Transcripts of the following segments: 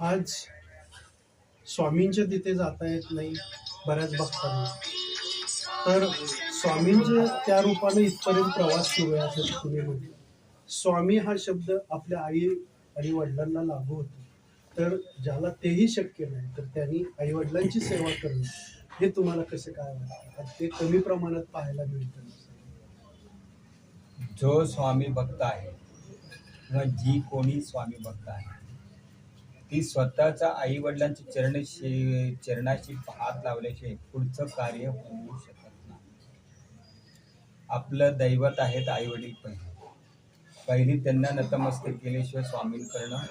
आज स्वामींच्या तिथे जाता येत नाही बऱ्याच भक्तांना. तर स्वामींच्या त्या रूपाने इथपर्यंत प्रवास सुरू आहे असं तुम्ही म्हटलं. स्वामी हा शब्द आपल्या आई आणि वडिलांना लागू होतो. तर ज्याला तेही शक्य नाही तर त्यांनी आई वडिलांची सेवा करणं हे तुम्हाला कसं काय वाटतं? ते कमी प्रमाणात पाहायला मिळतं. जो स्वामी भक्त आहे किंवा जी कोणी स्वामी भक्त आहे ती स्वतःच्या आई वडिलांची चरणाशी हात लावल्याशिवाय पुढचं कार्य होऊ शकत नाही. आपलं दैवत आहेत आई वडील पहिली त्यांना नतमस्तक केल्याशिवाय स्वामींकडनं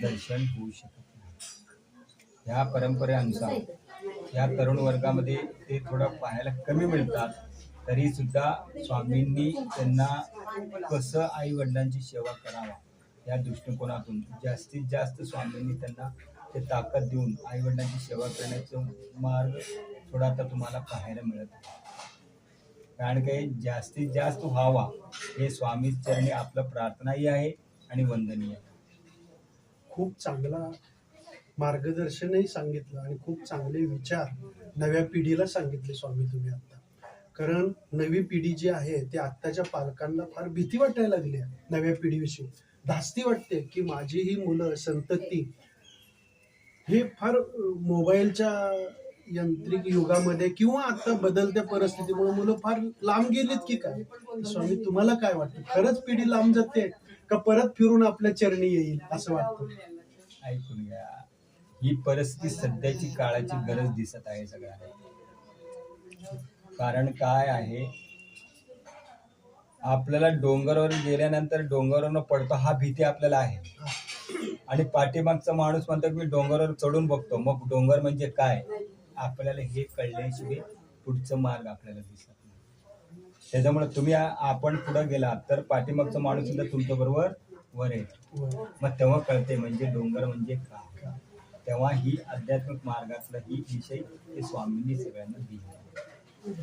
दर्शन होऊ शकत नाही. ह्या परंपरेनुसार या तरुण वर्गामध्ये ते थोडं पाहायला कमी मिळतात, तरी सुद्धा स्वामींनी त्यांना कसं आई वडिलांची सेवा करावा या दृष्टिकोनातून जास्तीत जास्त स्वामींनी त्यांना ते ताकद देऊन आई वडिलांची सेवा करण्याचा मार्ग थोडा आता तुम्हाला पाहायला मिळत आहे. कारण काही जास्तीत जास्त व्हावा हे स्वामी चरणी आपलं प्रार्थनाही आहे आणि वंदनीय. खूप चांगला मार्गदर्शनही सांगितलं आणि खूप चांगले विचार नव्या पिढीला सांगितले स्वामी तुम्ही आता. कारण नवी पिढी जी आहे ते आत्ताच्या पालकांना फार भीती वाटायला लागली आहे. नव्या पिढीविषयी धास्ती वाटते की माझी ही मुलं संतती हे फार मोबाईलच्या यांत्रिक युगामध्ये किंवा आता बदलत्या परिस्थितीमुळे मुलं फार लांब गेलीत की काय. स्वामी तुम्हाला काय वाटतं, खरंच पिढी लांब जाते का परत फिरून आपल्या चरणी येईल असं वाटतं? ऐकून घ्या, ही परिस्थिती सध्याची काळाची गरज दिसत आहे सगळ्यांना. कारण काय आहे, आपल्याला डोंगरावर गेल्यानंतर डोंगरावरनं पडतो हा भीती आपल्याला आहे. आणि पाठीमागचा माणूस म्हणतो की मी डोंगरावर चढून बघतो, मग डोंगर म्हणजे काय आपल्याला हे कळल्याशिवाय पुढचं मार्ग आपल्याला दिसत नाही. त्याच्यामुळे तुम्ही आपण पुढे गेला तर पाठीमागचा माणूस सुद्धा तुमच्या बरोबर वर येतो. मग तेव्हा कळते म्हणजे डोंगर म्हणजे काय. तेव्हा ही आध्यात्मिक मार्गातला ही विषय हे स्वामींनी सगळ्यांना दिला.